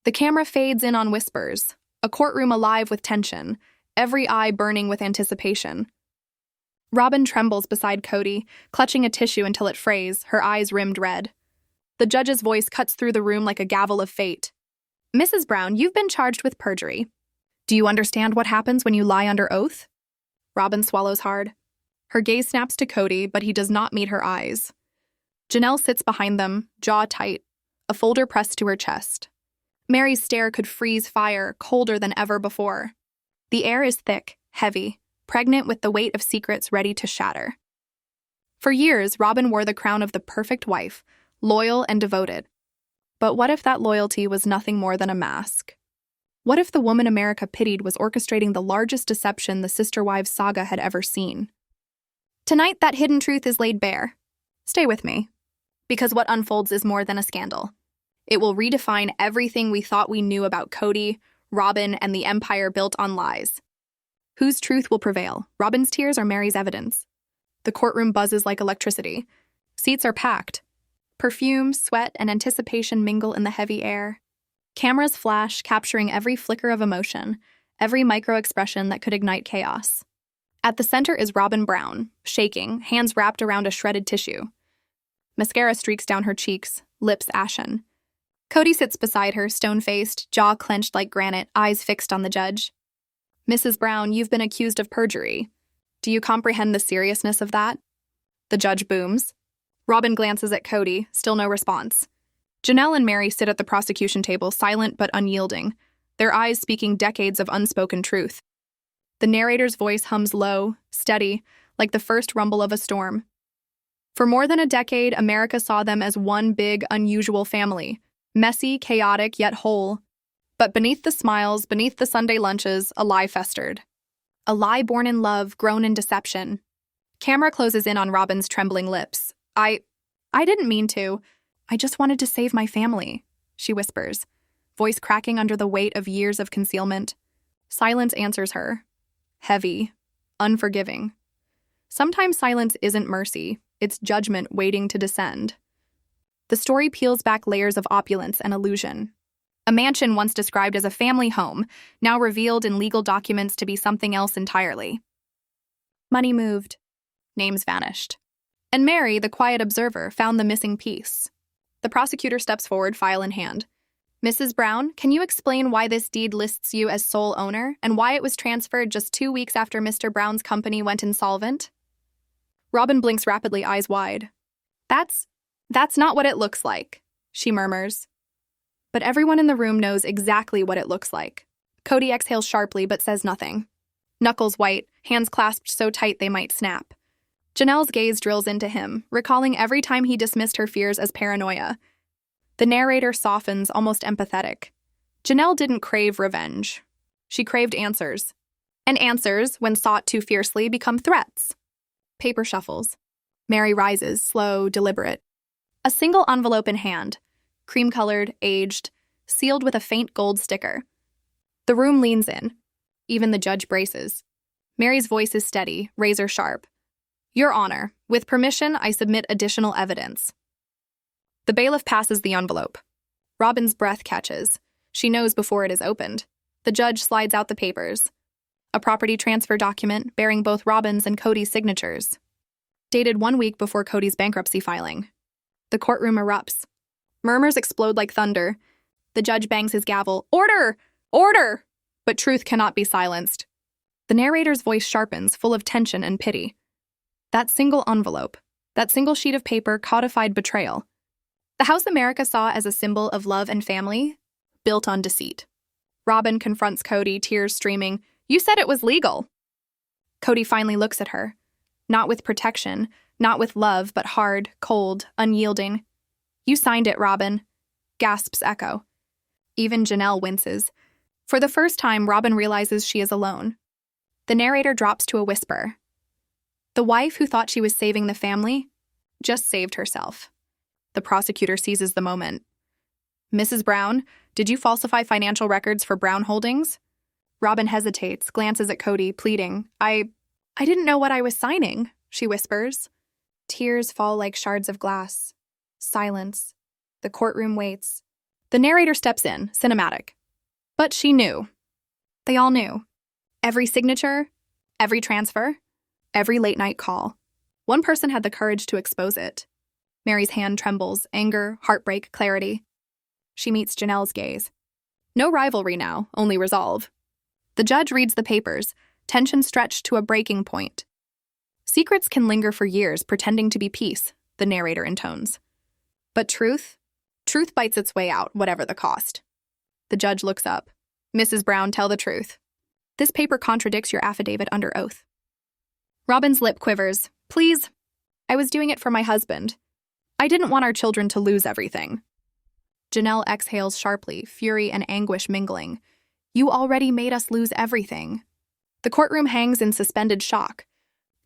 The camera fades in on whispers, a courtroom alive with tension, every eye burning with anticipation. Robyn trembles beside Kody, clutching a tissue until it frays, her eyes rimmed red. The judge's voice cuts through the room like a gavel of fate. "Mrs. Brown, you've been charged with perjury. Do you understand what happens when you lie under oath?" Robyn swallows hard. Her gaze snaps to Kody, but he does not meet her eyes. Janelle sits behind them, jaw tight, a folder pressed to her chest. Meri's stare could freeze fire, colder than ever before. The air is thick, heavy, pregnant with the weight of secrets ready to shatter. For years, Robyn wore the crown of the perfect wife, loyal and devoted. But what if that loyalty was nothing more than a mask? What if the woman America pitied was orchestrating the largest deception the Sister Wives saga had ever seen? Tonight, that hidden truth is laid bare. Stay with me, because what unfolds is more than a scandal. It will redefine everything we thought we knew about Kody, Robyn, and the empire built on lies. Whose truth will prevail, Robyn's tears or Meri's evidence? The courtroom buzzes like electricity. Seats are packed. Perfume, sweat, and anticipation mingle in the heavy air. Cameras flash, capturing every flicker of emotion, every micro-expression that could ignite chaos. At the center is Robyn Brown, shaking, hands wrapped around a shredded tissue. Mascara streaks down her cheeks, lips ashen. Kody sits beside her, stone-faced, jaw clenched like granite, eyes fixed on the judge. "Mrs. Brown, you've been accused of perjury. Do you comprehend the seriousness of that?" The judge booms. Robyn glances at Kody, still no response. Janelle and Meri sit at the prosecution table, silent but unyielding, their eyes speaking decades of unspoken truth. The narrator's voice hums low, steady, like the first rumble of a storm. For more than a decade, America saw them as one big, unusual family, messy, chaotic, yet whole. But beneath the smiles, beneath the Sunday lunches, a lie festered. A lie born in love, grown in deception. Camera closes in on Robyn's trembling lips. I didn't mean to. I just wanted to save my family," she whispers, voice cracking under the weight of years of concealment. Silence answers her. Heavy, unforgiving. Sometimes silence isn't mercy, it's judgment waiting to descend. The story peels back layers of opulence and illusion. A mansion once described as a family home, now revealed in legal documents to be something else entirely. Money moved. Names vanished. And Meri, the quiet observer, found the missing piece. The prosecutor steps forward, file in hand. "Mrs. Brown, can you explain why this deed lists you as sole owner and why it was transferred just 2 weeks after Mr. Brown's company went insolvent?" Robyn blinks rapidly, eyes wide. That's not what it looks like," she murmurs. But everyone in the room knows exactly what it looks like. Kody exhales sharply but says nothing. Knuckles white, hands clasped so tight they might snap. Janelle's gaze drills into him, recalling every time he dismissed her fears as paranoia. The narrator softens, almost empathetic. Janelle didn't crave revenge. She craved answers. And answers, when sought too fiercely, become threats. Paper shuffles. Meri rises, slow, deliberate. A single envelope in hand, cream-colored, aged, sealed with a faint gold sticker. The room leans in. Even the judge braces. Meri's voice is steady, razor-sharp. "Your Honor, with permission, I submit additional evidence." The bailiff passes the envelope. Robyn's breath catches. She knows before it is opened. The judge slides out the papers. A property transfer document bearing both Robyn's and Kody's signatures. Dated 1 week before Kody's bankruptcy filing. The courtroom erupts. Murmurs explode like thunder. The judge bangs his gavel. "Order! Order!" But truth cannot be silenced. The narrator's voice sharpens, full of tension and pity. That single envelope, that single sheet of paper codified betrayal. The house America saw as a symbol of love and family, built on deceit. Robyn confronts Kody, tears streaming. "You said it was legal." Kody finally looks at her. Not with protection, not with love, but hard, cold, unyielding. "You signed it, Robyn," gasps Echo. Even Janelle winces. For the first time, Robyn realizes she is alone. The narrator drops to a whisper. The wife who thought she was saving the family just saved herself. The prosecutor seizes the moment. "Mrs. Brown, did you falsify financial records for Brown Holdings?" Robyn hesitates, glances at Kody, pleading. I didn't know what I was signing," she whispers. Tears fall like shards of glass. Silence. The courtroom waits. The narrator steps in, cinematic. But she knew. They all knew. Every signature, every transfer, every late-night call. One person had the courage to expose it. Meri's hand trembles, anger, heartbreak, clarity. She meets Janelle's gaze. No rivalry now, only resolve. The judge reads the papers, tension stretched to a breaking point. Secrets can linger for years, pretending to be peace, the narrator intones. But truth bites its way out, whatever the cost. The judge looks up. Mrs. Brown, tell the truth. This paper contradicts your affidavit under oath. Robyn's lip quivers. Please. I was doing it for my husband. I didn't want our children to lose everything. Janelle exhales sharply, fury and anguish mingling. You already made us lose everything. The courtroom hangs in suspended shock.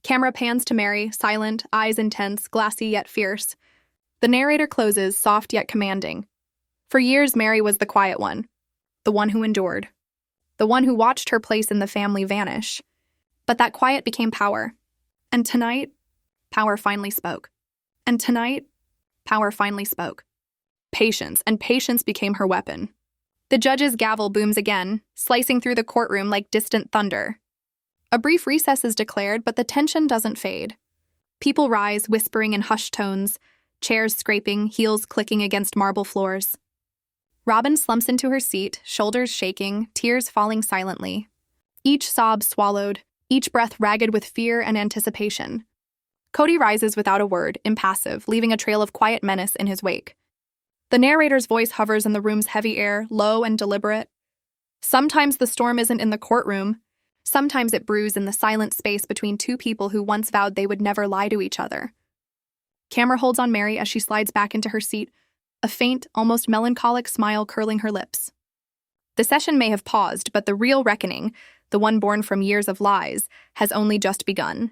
Camera pans to Meri, silent, eyes intense, glassy yet fierce. The narrator closes, soft yet commanding. For years, Meri was the quiet one, the one who endured, the one who watched her place in the family vanish. But that quiet became power. And tonight, power finally spoke. And tonight, power finally spoke. Patience, and patience became her weapon. The judge's gavel booms again, slicing through the courtroom like distant thunder. A brief recess is declared, but the tension doesn't fade. People rise, whispering in hushed tones, chairs scraping, heels clicking against marble floors. Robyn slumps into her seat, shoulders shaking, tears falling silently. Each sob swallowed, each breath ragged with fear and anticipation. Kody rises without a word, impassive, leaving a trail of quiet menace in his wake. The narrator's voice hovers in the room's heavy air, low and deliberate. Sometimes the storm isn't in the courtroom. Sometimes it brews in the silent space between two people who once vowed they would never lie to each other. Camera holds on Meri as she slides back into her seat, a faint, almost melancholic smile curling her lips. The session may have paused, but the real reckoning, the one born from years of lies, has only just begun.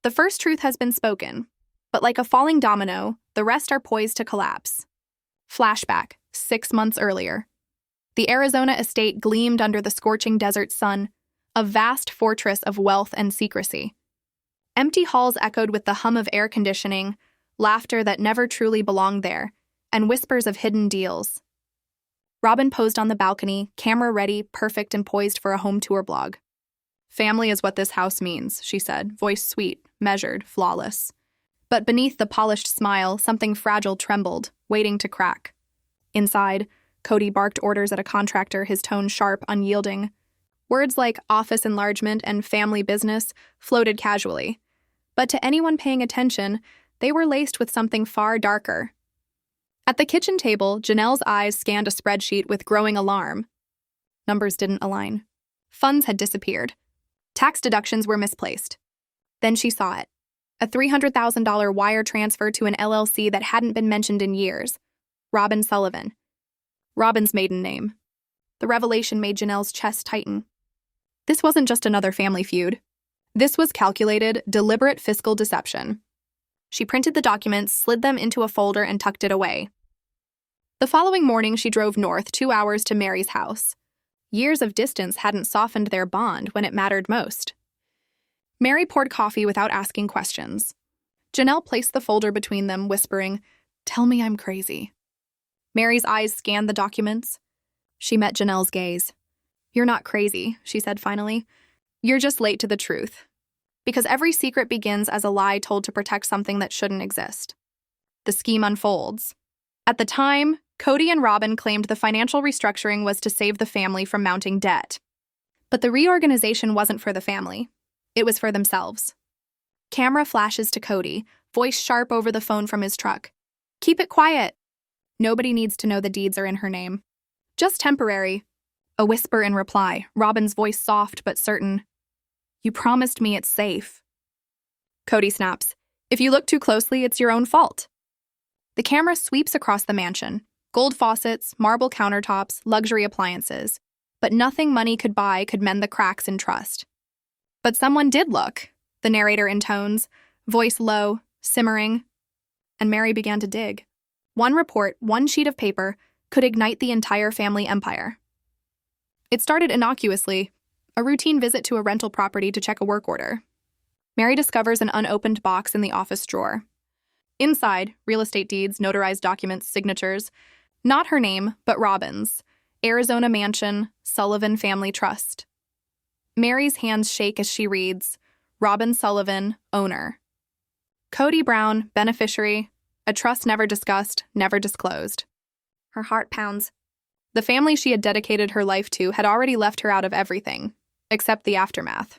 The first truth has been spoken, but like a falling domino, the rest are poised to collapse. Flashback, 6 months earlier. The Arizona estate gleamed under the scorching desert sun, a vast fortress of wealth and secrecy. Empty halls echoed with the hum of air conditioning, laughter that never truly belonged there, and whispers of hidden deals. Robyn posed on the balcony, camera ready, perfect and poised for a home tour blog. Family is what this house means, she said, voice sweet, measured, flawless. But beneath the polished smile, something fragile trembled, waiting to crack. Inside, Kody barked orders at a contractor, his tone sharp, unyielding. Words like office enlargement and family business floated casually. But to anyone paying attention, they were laced with something far darker. At the kitchen table, Janelle's eyes scanned a spreadsheet with growing alarm. Numbers didn't align. Funds had disappeared. Tax deductions were misplaced. Then she saw it. A $300,000 wire transfer to an LLC that hadn't been mentioned in years. Robyn Sullivan. Robyn's maiden name. The revelation made Janelle's chest tighten. This wasn't just another family feud. This was calculated, deliberate fiscal deception. She printed the documents, slid them into a folder, and tucked it away. The following morning, she drove north 2 hours to Meri's house. Years of distance hadn't softened their bond when it mattered most. Meri poured coffee without asking questions. Janelle placed the folder between them, whispering, "Tell me I'm crazy." Meri's eyes scanned the documents. She met Janelle's gaze. "You're not crazy," she said finally. "You're just late to the truth. Because every secret begins as a lie told to protect something that shouldn't exist." The scheme unfolds. At the time, Kody and Robyn claimed the financial restructuring was to save the family from mounting debt. But the reorganization wasn't for the family. It was for themselves. Camera flashes to Kody, voice sharp over the phone from his truck. "Keep it quiet. Nobody needs to know the deeds are in her name. Just temporary." A whisper in reply, Robyn's voice soft but certain. "You promised me it's safe." Kody snaps. "If you look too closely, it's your own fault." The camera sweeps across the mansion. Gold faucets, marble countertops, luxury appliances. But nothing money could buy could mend the cracks in trust. "But someone did look," the narrator intones, voice low, simmering. And Meri began to dig. One report, one sheet of paper, could ignite the entire family empire. It started innocuously, a routine visit to a rental property to check a work order. Meri discovers an unopened box in the office drawer. Inside, real estate deeds, notarized documents, signatures. Not her name, but Robyn's. Arizona Mansion, Sullivan Family Trust. Meri's hands shake as she reads, Robyn Sullivan, owner. Kody Brown, beneficiary. A trust never discussed, never disclosed. Her heart pounds. The family she had dedicated her life to had already left her out of everything, except the aftermath.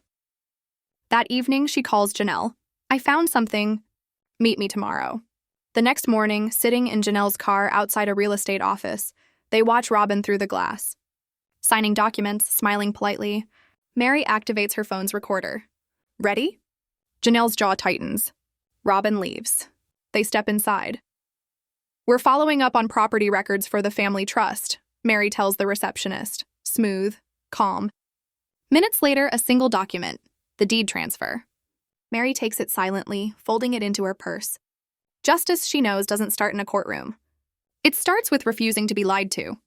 That evening, she calls Janelle. I found something. Meet me tomorrow. The next morning, sitting in Janelle's car outside a real estate office, they watch Robyn through the glass. Signing documents, smiling politely, Meri activates her phone's recorder. Ready? Janelle's jaw tightens. Robyn leaves. They step inside. We're following up on property records for the family trust, Meri tells the receptionist, smooth, calm. Minutes later, a single document, the deed transfer. Meri takes it silently, folding it into her purse. Justice, she knows, doesn't start in a courtroom. It starts with refusing to be lied to.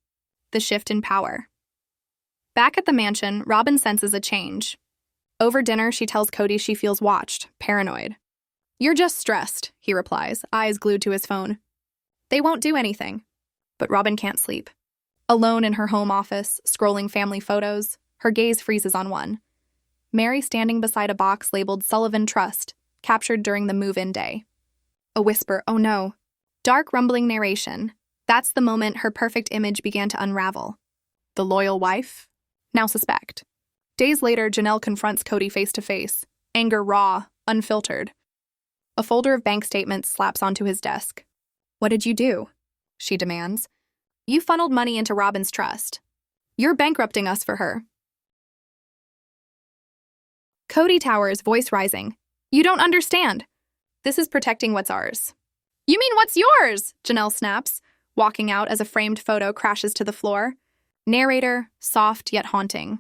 The shift in power. Back at the mansion, Robyn senses a change. Over dinner, she tells Kody she feels watched, paranoid. You're just stressed, he replies, eyes glued to his phone. They won't do anything. But Robyn can't sleep. Alone in her home office, scrolling family photos, her gaze freezes on one. Meri standing beside a box labeled Sullivan Trust, captured during the move-in day. A whisper, oh no. Dark, rumbling narration. That's the moment her perfect image began to unravel. The loyal wife? Now suspect. Days later, Janelle confronts Kody face-to-face, anger raw, unfiltered. A folder of bank statements slaps onto his desk. What did you do? She demands. You funneled money into Robyn's trust. You're bankrupting us for her. Kody towers, voice rising. You don't understand. This is protecting what's ours. You mean what's yours? Janelle snaps, walking out as a framed photo crashes to the floor. Narrator, soft yet haunting.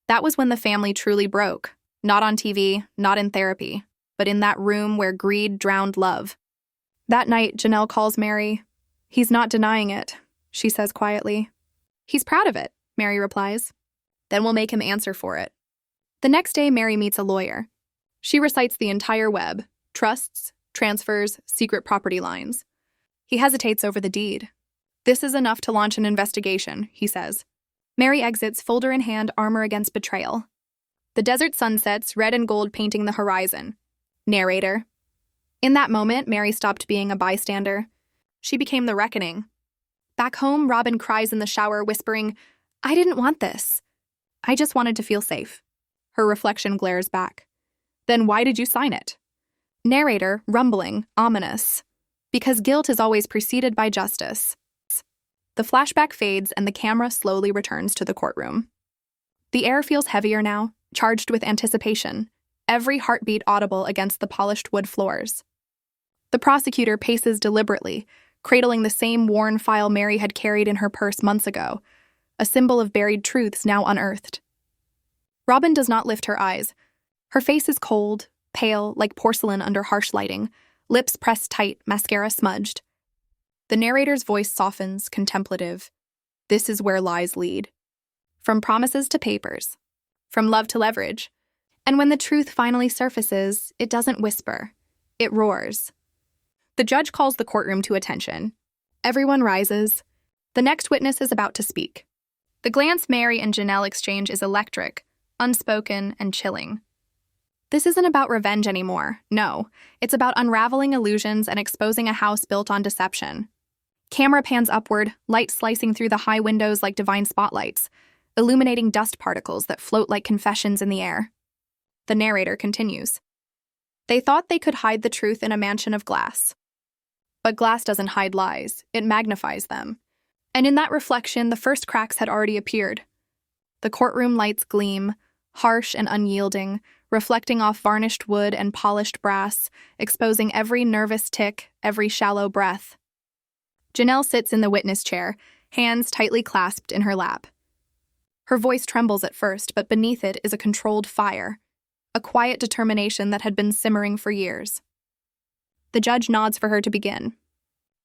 That was when the family truly broke. Not on TV, not in therapy, but in that room where greed drowned love. That night, Janelle calls Meri. He's not denying it, she says quietly. He's proud of it, Meri replies. Then we'll make him answer for it. The next day, Meri meets a lawyer. She recites the entire web, trusts, transfers, secret property lines. He hesitates over the deed. This is enough to launch an investigation, he says. Meri exits, folder in hand, armor against betrayal. The desert sunsets, red and gold painting the horizon. Narrator. In that moment, Meri stopped being a bystander. She became the reckoning. Back home, Robyn cries in the shower, whispering, I didn't want this. I just wanted to feel safe. Her reflection glares back. Then why did you sign it? Narrator, rumbling, ominous. Because guilt is always preceded by justice. The flashback fades and the camera slowly returns to the courtroom. The air feels heavier now, charged with anticipation, every heartbeat audible against the polished wood floors. The prosecutor paces deliberately, cradling the same worn file Meri had carried in her purse months ago, a symbol of buried truths now unearthed. Robyn does not lift her eyes. Her face is cold, pale, like porcelain under harsh lighting, lips pressed tight, mascara smudged. The narrator's voice softens, contemplative. This is where lies lead. From promises to papers. From love to leverage. And when the truth finally surfaces, it doesn't whisper. It roars. The judge calls the courtroom to attention. Everyone rises. The next witness is about to speak. The glance Meri and Janelle exchange is electric, unspoken, and chilling. This isn't about revenge anymore, no. It's about unraveling illusions and exposing a house built on deception. Camera pans upward, light slicing through the high windows like divine spotlights, illuminating dust particles that float like confessions in the air. The narrator continues. They thought they could hide the truth in a mansion of glass. But glass doesn't hide lies, it magnifies them. And in that reflection, the first cracks had already appeared. The courtroom lights gleam, harsh and unyielding, reflecting off varnished wood and polished brass, exposing every nervous tick, every shallow breath. Janelle sits in the witness chair, hands tightly clasped in her lap. Her voice trembles at first, but beneath it is a controlled fire, a quiet determination that had been simmering for years. The judge nods for her to begin.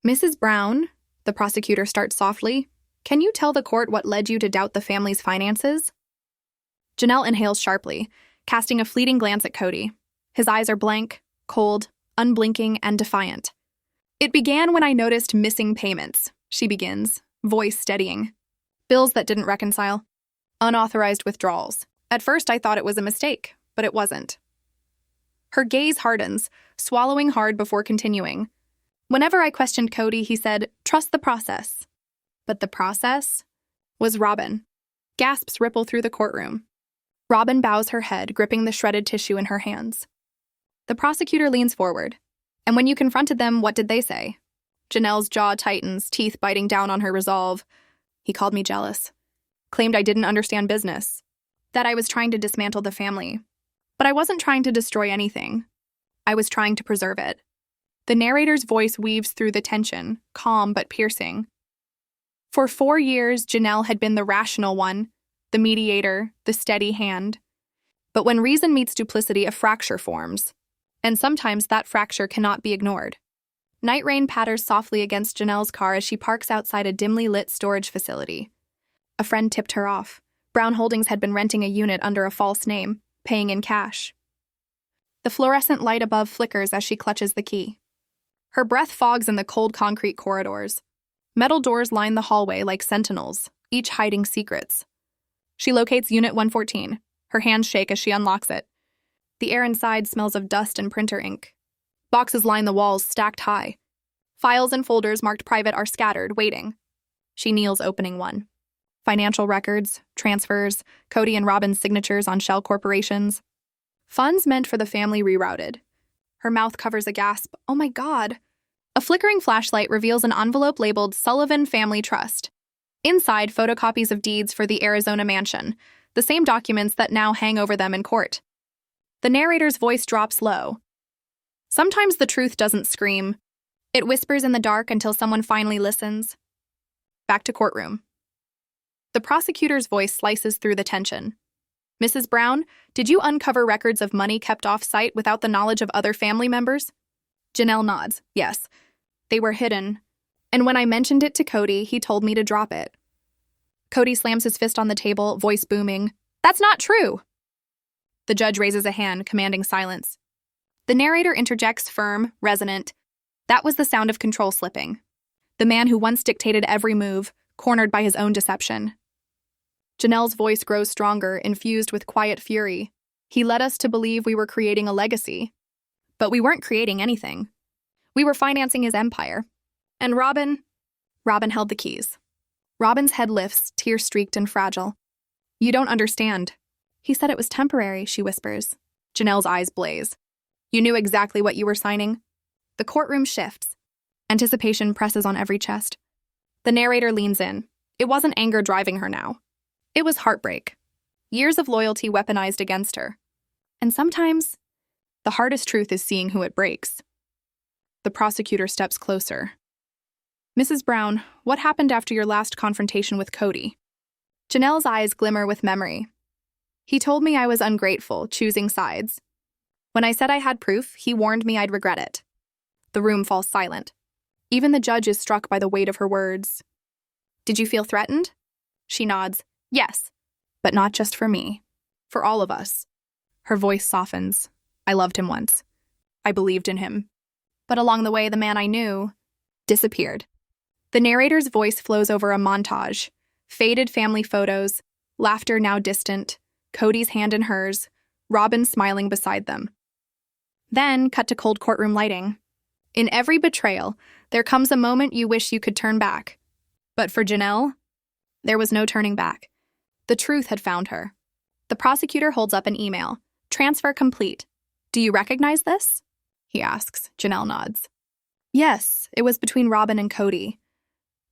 Mrs. Brown, the prosecutor starts softly, can you tell the court what led you to doubt the family's finances? Janelle inhales sharply, casting a fleeting glance at Kody. His eyes are blank, cold, unblinking, and defiant. It began when I noticed missing payments, she begins, voice steadying. Bills that didn't reconcile. Unauthorized withdrawals. At first I thought it was a mistake, but it wasn't. Her gaze hardens, swallowing hard before continuing. Whenever I questioned Kody, he said, "Trust the process." But the process was Robyn. Gasps ripple through the courtroom. Robyn bows her head, gripping the shredded tissue in her hands. The prosecutor leans forward. And when you confronted them, what did they say? Janelle's jaw tightens, teeth biting down on her resolve. He called me jealous. Claimed I didn't understand business. That I was trying to dismantle the family. But I wasn't trying to destroy anything. I was trying to preserve it. The narrator's voice weaves through the tension, calm but piercing. For 4 years, Janelle had been the rational one, the mediator, the steady hand. But when reason meets duplicity, a fracture forms. And sometimes that fracture cannot be ignored. Night rain patters softly against Janelle's car as she parks outside a dimly lit storage facility. A friend tipped her off. Brown Holdings had been renting a unit under a false name, paying in cash. The fluorescent light above flickers as she clutches the key. Her breath fogs in the cold concrete corridors. Metal doors line the hallway like sentinels, each hiding secrets. She locates Unit 114. Her hands shake as she unlocks it. The air inside smells of dust and printer ink. Boxes line the walls, stacked high. Files and folders marked private are scattered, waiting. She kneels, opening one. Financial records, transfers, Kody and Robyn's signatures on shell corporations. Funds meant for the family rerouted. Her mouth covers a gasp. Oh my God. A flickering flashlight reveals an envelope labeled Sullivan Family Trust. Inside, photocopies of deeds for the Arizona mansion, the same documents that now hang over them in court. The narrator's voice drops low. Sometimes the truth doesn't scream. It whispers in the dark until someone finally listens. Back to courtroom. The prosecutor's voice slices through the tension. Mrs. Brown, did you uncover records of money kept off-site without the knowledge of other family members? Janelle nods. Yes. They were hidden. And when I mentioned it to Kody, he told me to drop it. Kody slams his fist on the table, voice booming. That's not true. The judge raises a hand, commanding silence. The narrator interjects, firm, resonant. That was the sound of control slipping. The man who once dictated every move, cornered by his own deception. Janelle's voice grows stronger, infused with quiet fury. He led us to believe we were creating a legacy. But we weren't creating anything. We were financing his empire. And Robyn held the keys. Robyn's head lifts, tear-streaked and fragile. You don't understand. He said it was temporary, she whispers. Janelle's eyes blaze. You knew exactly what you were signing? The courtroom shifts. Anticipation presses on every chest. The narrator leans in. It wasn't anger driving her now. It was heartbreak. Years of loyalty weaponized against her. And sometimes, the hardest truth is seeing who it breaks. The prosecutor steps closer. Mrs. Brown, what happened after your last confrontation with Kody? Janelle's eyes glimmer with memory. He told me I was ungrateful, choosing sides. When I said I had proof, he warned me I'd regret it. The room falls silent. Even the judge is struck by the weight of her words. Did you feel threatened? She nods. Yes, but not just for me. For all of us. Her voice softens. I loved him once. I believed in him. But along the way, the man I knew disappeared. The narrator's voice flows over a montage. Faded family photos, laughter now distant, Kody's hand in hers, Robyn smiling beside them. Then, cut to cold courtroom lighting. In every betrayal, there comes a moment you wish you could turn back. But for Janelle, there was no turning back. The truth had found her. The prosecutor holds up an email. Transfer complete. Do you recognize this? He asks. Janelle nods. Yes, it was between Robyn and Kody.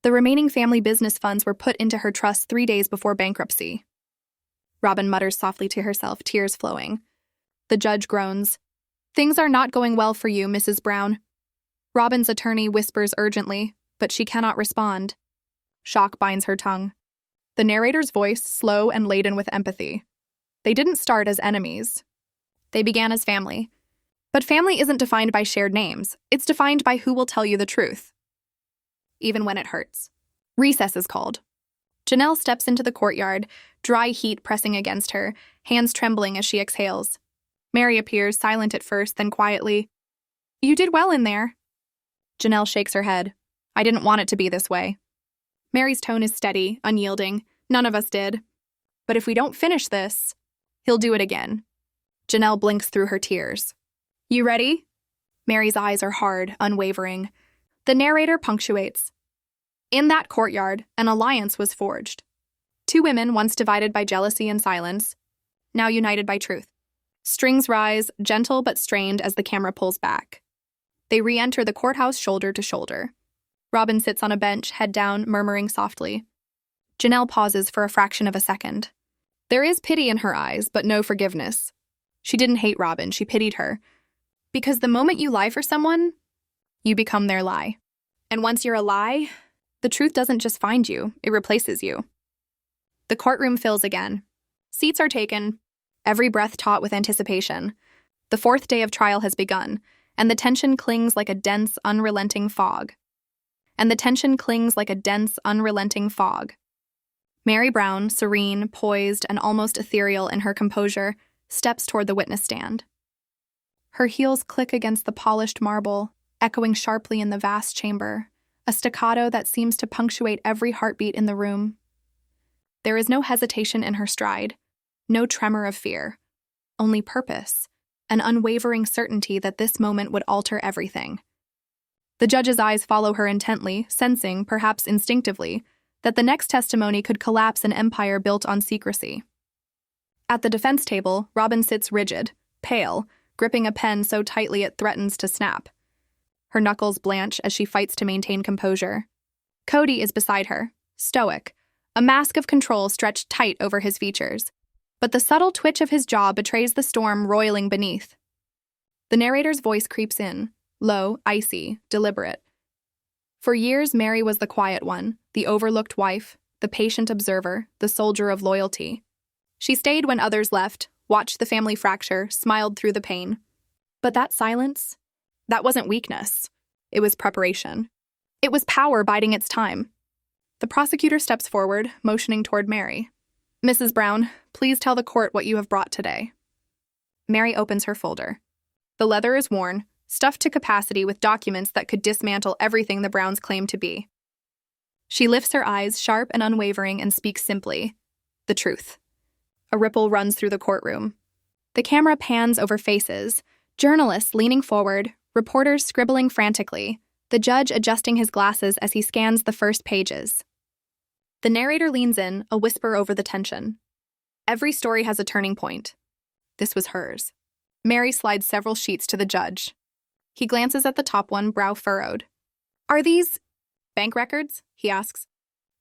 The remaining family business funds were put into her trust 3 days before bankruptcy. Robyn mutters softly to herself, tears flowing. The judge groans. Things are not going well for you, Mrs. Brown. Robyn's attorney whispers urgently, but she cannot respond. Shock binds her tongue. The narrator's voice, slow and laden with empathy. They didn't start as enemies. They began as family. But family isn't defined by shared names. It's defined by who will tell you the truth. Even when it hurts. Recess is called. Janelle steps into the courtyard, dry heat pressing against her, hands trembling as she exhales. Meri appears, silent at first, then quietly. You did well in there. Janelle shakes her head. I didn't want it to be this way. Meri's tone is steady, unyielding. None of us did. But if we don't finish this, he'll do it again. Janelle blinks through her tears. You ready? Meri's eyes are hard, unwavering. The narrator punctuates. In that courtyard, an alliance was forged. Two women, once divided by jealousy and silence, now united by truth. Strings rise, gentle but strained as the camera pulls back. They re-enter the courthouse shoulder to shoulder. Robyn sits on a bench, head down, murmuring softly. Janelle pauses for a fraction of a second. There is pity in her eyes, but no forgiveness. She didn't hate Robyn, she pitied her. Because the moment you lie for someone, you become their lie. And once you're a lie, the truth doesn't just find you, it replaces you. The courtroom fills again. Seats are taken, every breath taut with anticipation. The fourth day of trial has begun, and the tension clings like a dense, unrelenting fog. Meri Brown, serene, poised, and almost ethereal in her composure, steps toward the witness stand. Her heels click against the polished marble, echoing sharply in the vast chamber, a staccato that seems to punctuate every heartbeat in the room. There is no hesitation in her stride, no tremor of fear, only purpose, an unwavering certainty that this moment would alter everything. The judge's eyes follow her intently, sensing, perhaps instinctively, that the next testimony could collapse an empire built on secrecy. At the defense table, Robyn sits rigid, pale, gripping a pen so tightly it threatens to snap. Her knuckles blanch as she fights to maintain composure. Kody is beside her, stoic, a mask of control stretched tight over his features. But the subtle twitch of his jaw betrays the storm roiling beneath. The narrator's voice creeps in, low, icy, deliberate. For years, Meri was the quiet one, the overlooked wife, the patient observer, the soldier of loyalty. She stayed when others left, watched the family fracture, smiled through the pain. But that silence, that wasn't weakness. It was preparation. It was power biding its time. The prosecutor steps forward, motioning toward Meri. Mrs. Brown, please tell the court what you have brought today. Meri opens her folder. The leather is worn, stuffed to capacity with documents that could dismantle everything the Browns claim to be. She lifts her eyes, sharp and unwavering, and speaks simply. The truth. A ripple runs through the courtroom. The camera pans over faces, journalists leaning forward, reporters scribbling frantically, the judge adjusting his glasses as he scans the first pages. The narrator leans in, a whisper over the tension. Every story has a turning point. This was hers. Meri slides several sheets to the judge. He glances at the top one, brow furrowed. Are these bank records? He asks.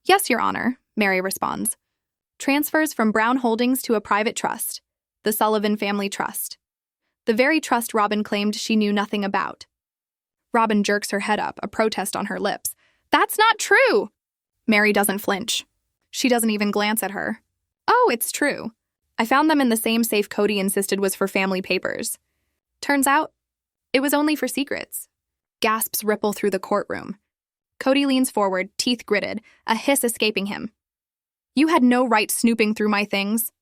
Yes, Your Honor, Meri responds. Transfers from Brown Holdings to a private trust, the Sullivan Family Trust. The very trust Robyn claimed she knew nothing about. Robyn jerks her head up, a protest on her lips. That's not true! Meri doesn't flinch. She doesn't even glance at her. Oh, it's true. I found them in the same safe Kody insisted was for family papers. Turns out, it was only for secrets. Gasps ripple through the courtroom. Kody leans forward, teeth gritted, a hiss escaping him. You had no right snooping through my things.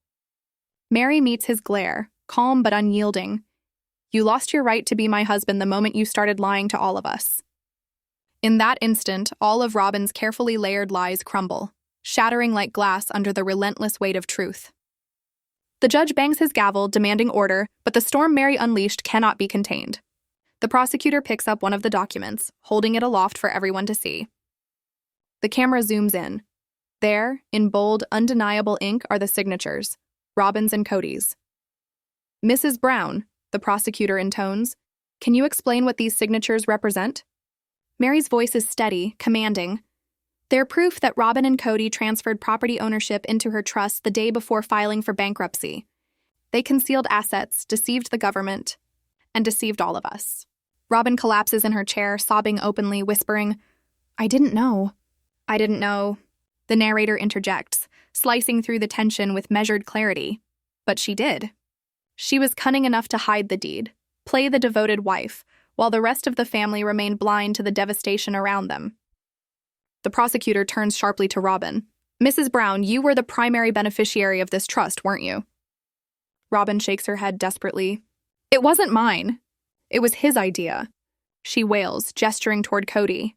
Meri meets his glare, calm but unyielding. You lost your right to be my husband the moment you started lying to all of us. In that instant, all of Robyn's carefully layered lies crumble, shattering like glass under the relentless weight of truth. The judge bangs his gavel, demanding order, but the storm Meri unleashed cannot be contained. The prosecutor picks up one of the documents, holding it aloft for everyone to see. The camera zooms in. There, in bold, undeniable ink, are the signatures, Robyn's and Kody's. Mrs. Brown, the prosecutor intones, can you explain what these signatures represent? Meri's voice is steady, commanding. They're proof that Robyn and Kody transferred property ownership into her trust the day before filing for bankruptcy. They concealed assets, deceived the government, and deceived all of us. Robyn collapses in her chair, sobbing openly, whispering, I didn't know. I didn't know. The narrator interjects, slicing through the tension with measured clarity. But she did. She was cunning enough to hide the deed, play the devoted wife, while the rest of the family remained blind to the devastation around them. The prosecutor turns sharply to Robyn. Mrs. Brown, you were the primary beneficiary of this trust, weren't you? Robyn shakes her head desperately. It wasn't mine. It was his idea. She wails, gesturing toward Kody.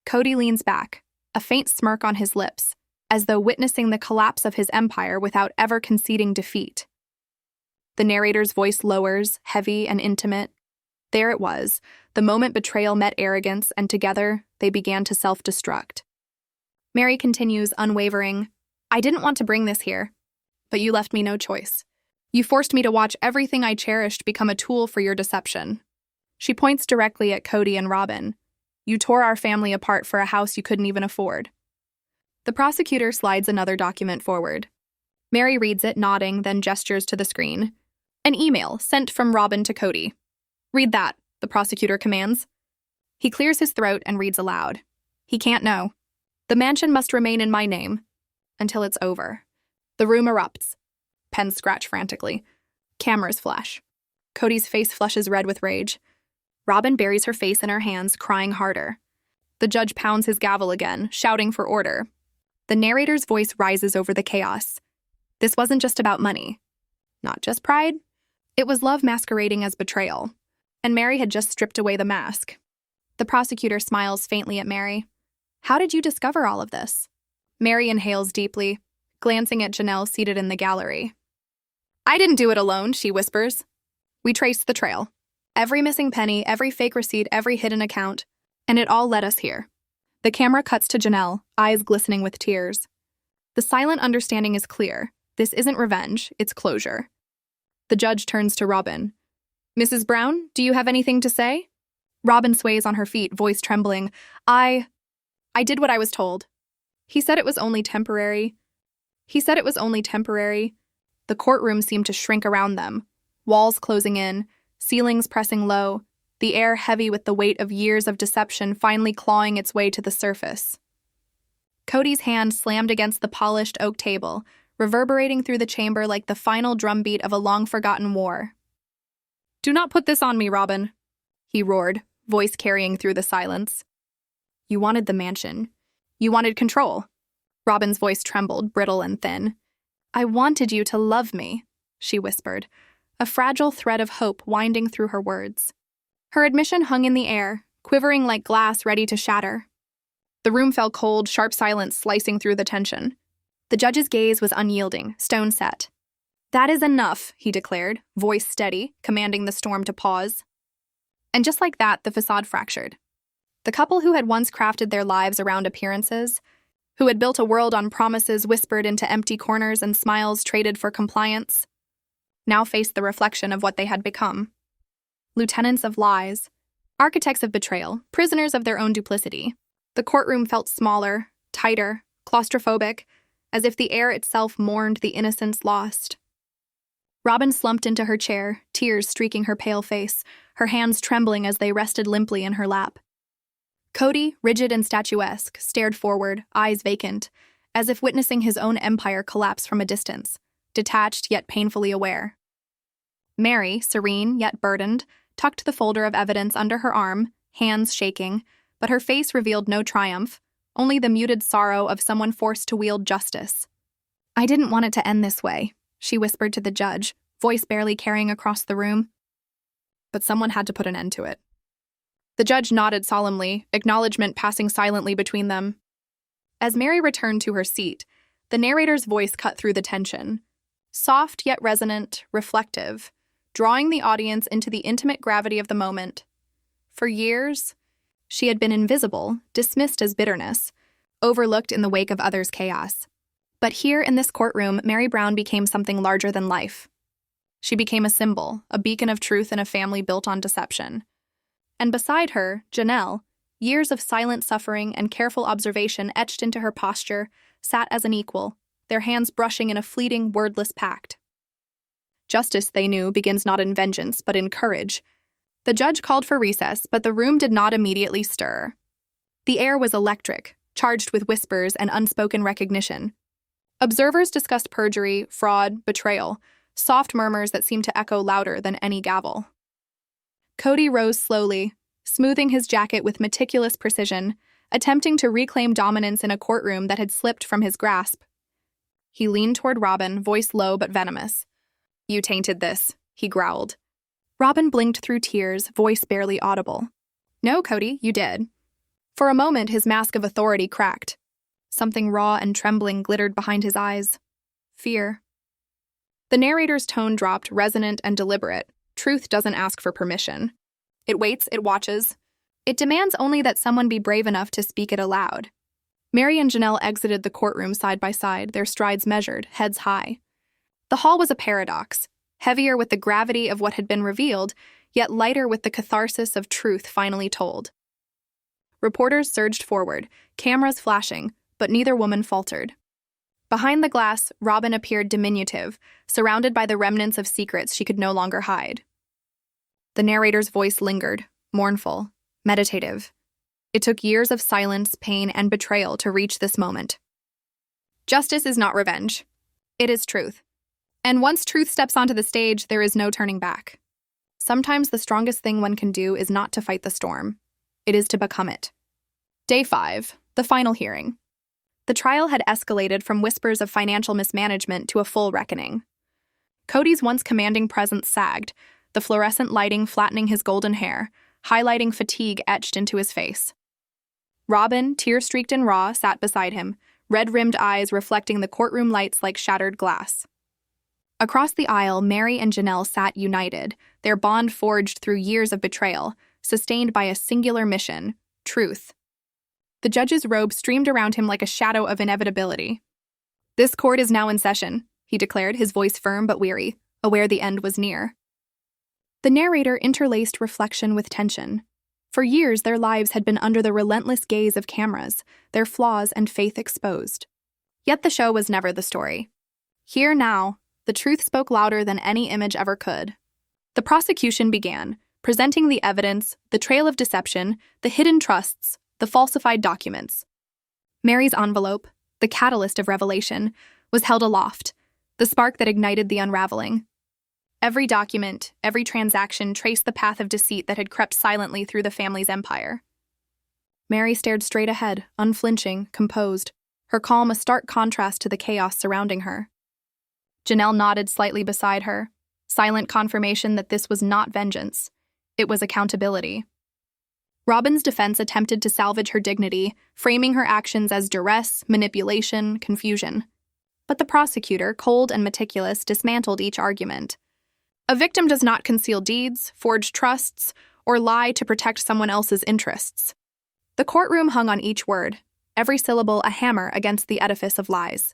Kody leans back, a faint smirk on his lips, as though witnessing the collapse of his empire without ever conceding defeat. The narrator's voice lowers, heavy and intimate. There it was, the moment betrayal met arrogance, and together they began to self-destruct. Meri continues, unwavering, "I didn't want to bring this here, but you left me no choice. You forced me to watch everything I cherished become a tool for your deception." She points directly at Kody and Robyn. "You tore our family apart for a house you couldn't even afford." The prosecutor slides another document forward. Meri reads it, nodding, then gestures to the screen. An email sent from Robyn to Kody. "Read that," the prosecutor commands. He clears his throat and reads aloud. "He can't know. The mansion must remain in my name until it's over." The room erupts. Pens scratch frantically. Cameras flash. Kody's face flushes red with rage. Robyn buries her face in her hands, crying harder. The judge pounds his gavel again, shouting for order. The narrator's voice rises over the chaos. This wasn't just about money. Not just pride. It was love masquerading as betrayal. And Meri had just stripped away the mask. The prosecutor smiles faintly at Meri. "How did you discover all of this?" Meri inhales deeply, glancing at Janelle seated in the gallery. "I didn't do it alone," she whispers. "We traced the trail. Every missing penny, every fake receipt, every hidden account. And it all led us here." The camera cuts to Janelle, eyes glistening with tears. The silent understanding is clear. This isn't revenge, it's closure. The judge turns to Robyn. "Mrs. Brown, do you have anything to say?" Robyn sways on her feet, voice trembling. I did what I was told. He said it was only temporary. The courtroom seemed to shrink around them, walls closing in, ceilings pressing low, the air heavy with the weight of years of deception finally clawing its way to the surface. Kody's hand slammed against the polished oak table, reverberating through the chamber like the final drumbeat of a long-forgotten war. "Do not put this on me, Robyn," he roared, voice carrying through the silence. "You wanted the mansion. You wanted control." Robyn's voice trembled, brittle and thin. "I wanted you to love me," she whispered, a fragile thread of hope winding through her words. Her admission hung in the air, quivering like glass ready to shatter. The room fell cold, sharp silence slicing through the tension. The judge's gaze was unyielding, stone-set. "That is enough," he declared, voice steady, commanding the storm to pause. And just like that, the facade fractured. The couple who had once crafted their lives around appearances, who had built a world on promises whispered into empty corners and smiles traded for compliance, now faced the reflection of what they had become. Lieutenants of lies, architects of betrayal, prisoners of their own duplicity. The courtroom felt smaller, tighter, claustrophobic, as if the air itself mourned the innocence lost. Robyn slumped into her chair, tears streaking her pale face, her hands trembling as they rested limply in her lap. Kody, rigid and statuesque, stared forward, eyes vacant, as if witnessing his own empire collapse from a distance, detached yet painfully aware. Meri, serene yet burdened, tucked the folder of evidence under her arm, hands shaking, but her face revealed no triumph, only the muted sorrow of someone forced to wield justice. "I didn't want it to end this way," she whispered to the judge, voice barely carrying across the room. "But someone had to put an end to it." The judge nodded solemnly, acknowledgement passing silently between them. As Meri returned to her seat, the narrator's voice cut through the tension. Soft yet resonant, reflective, drawing the audience into the intimate gravity of the moment. For years, she had been invisible, dismissed as bitterness, overlooked in the wake of others' chaos. But here in this courtroom, Meri Brown became something larger than life. She became a symbol, a beacon of truth in a family built on deception. And beside her, Janelle, years of silent suffering and careful observation etched into her posture, sat as an equal, their hands brushing in a fleeting, wordless pact. Justice, they knew, begins not in vengeance, but in courage. The judge called for recess, but the room did not immediately stir. The air was electric, charged with whispers and unspoken recognition. Observers discussed perjury, fraud, betrayal, soft murmurs that seemed to echo louder than any gavel. Kody rose slowly, smoothing his jacket with meticulous precision, attempting to reclaim dominance in a courtroom that had slipped from his grasp. He leaned toward Robyn, voice low but venomous. "You tainted this," he growled. Robyn blinked through tears, voice barely audible. "No, Kody, you did." For a moment, his mask of authority cracked. Something raw and trembling glittered behind his eyes. Fear. The narrator's tone dropped, resonant and deliberate. Truth doesn't ask for permission. It waits, it watches. It demands only that someone be brave enough to speak it aloud. Meri and Janelle exited the courtroom side by side, their strides measured, heads high. The hall was a paradox, heavier with the gravity of what had been revealed, yet lighter with the catharsis of truth finally told. Reporters surged forward, cameras flashing, but neither woman faltered. Behind the glass, Robyn appeared diminutive, surrounded by the remnants of secrets she could no longer hide. The narrator's voice lingered, mournful, meditative. It took years of silence, pain, and betrayal to reach this moment. Justice is not revenge. It is truth. And once truth steps onto the stage, there is no turning back. Sometimes the strongest thing one can do is not to fight the storm. It is to become it. Day 5, the final hearing. The trial had escalated from whispers of financial mismanagement to a full reckoning. Kody's once commanding presence sagged, the fluorescent lighting flattening his golden hair, highlighting fatigue etched into his face. Robyn, tear-streaked and raw, sat beside him, red-rimmed eyes reflecting the courtroom lights like shattered glass. Across the aisle, Meri and Janelle sat united, their bond forged through years of betrayal, sustained by a singular mission, truth. The judge's robe streamed around him like a shadow of inevitability. "This court is now in session," he declared, his voice firm but weary, aware the end was near. The narrator interlaced reflection with tension. For years, their lives had been under the relentless gaze of cameras, their flaws and faith exposed. Yet the show was never the story. Here now, the truth spoke louder than any image ever could. The prosecution began, presenting the evidence, the trail of deception, the hidden trusts, the falsified documents. Meri's envelope, the catalyst of revelation, was held aloft, the spark that ignited the unraveling. Every document, every transaction traced the path of deceit that had crept silently through the family's empire. Meri stared straight ahead, unflinching, composed, her calm a stark contrast to the chaos surrounding her. Janelle nodded slightly beside her, silent confirmation that this was not vengeance. It was accountability. Robyn's defense attempted to salvage her dignity, framing her actions as duress, manipulation, confusion. But the prosecutor, cold and meticulous, dismantled each argument. A victim does not conceal deeds, forge trusts, or lie to protect someone else's interests. The courtroom hung on each word, every syllable a hammer against the edifice of lies.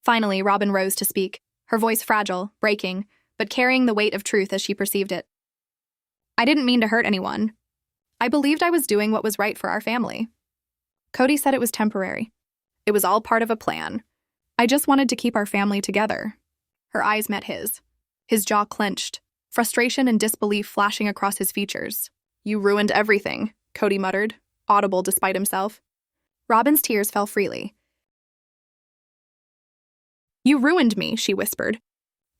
Finally, Robyn rose to speak, her voice fragile, breaking, but carrying the weight of truth as she perceived it. "I didn't mean to hurt anyone. I believed I was doing what was right for our family. Kody said it was temporary. It was all part of a plan. I just wanted to keep our family together." Her eyes met his jaw clenched, frustration and disbelief flashing across his features. "You ruined everything," Kody muttered, audible despite himself. Robyn's tears fell freely. "You ruined me," she whispered.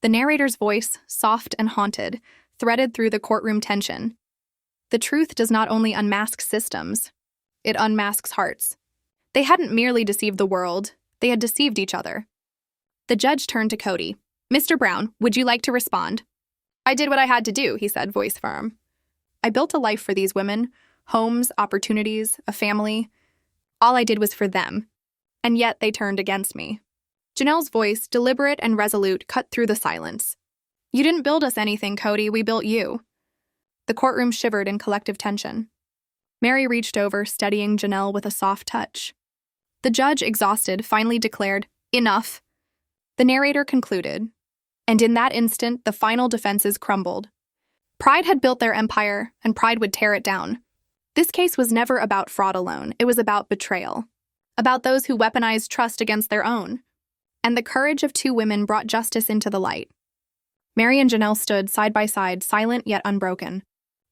The narrator's voice, soft and haunted, threaded through the courtroom tension. The truth does not only unmask systems, it unmasks hearts. They hadn't merely deceived the world, they had deceived each other. The judge turned to Kody. "Mr. Brown, would you like to respond?" "I did what I had to do," he said, voice firm. "I built a life for these women, homes, opportunities, a family. All I did was for them. And yet they turned against me." Janelle's voice, deliberate and resolute, cut through the silence. "You didn't build us anything, Kody, we built you." The courtroom shivered in collective tension. Meri reached over, steadying Janelle with a soft touch. The judge, exhausted, finally declared, "Enough." The narrator concluded. And in that instant, the final defenses crumbled. Pride had built their empire, and pride would tear it down. This case was never about fraud alone. It was about betrayal. About those who weaponized trust against their own. And the courage of two women brought justice into the light. Meri and Janelle stood side by side, silent yet unbroken.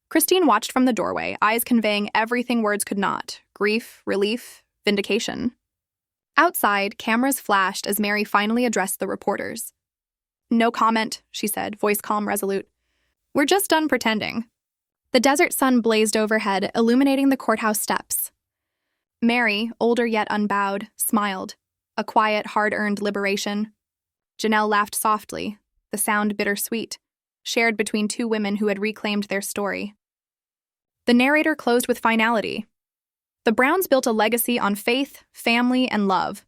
Christine watched from the doorway, eyes conveying everything words could not: grief, relief, vindication. Outside, cameras flashed as Meri finally addressed the reporters. "No comment," she said, voice calm, resolute. "We're just done pretending." The desert sun blazed overhead, illuminating the courthouse steps. Meri, older yet unbowed, smiled, a quiet, hard-earned liberation. Janelle laughed softly, the sound bittersweet, shared between two women who had reclaimed their story. The narrator closed with finality. The Browns built a legacy on faith, family, and love.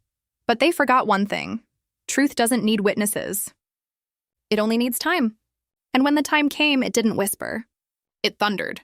But they forgot one thing. Truth doesn't need witnesses. It only needs time. And when the time came, it didn't whisper. It thundered.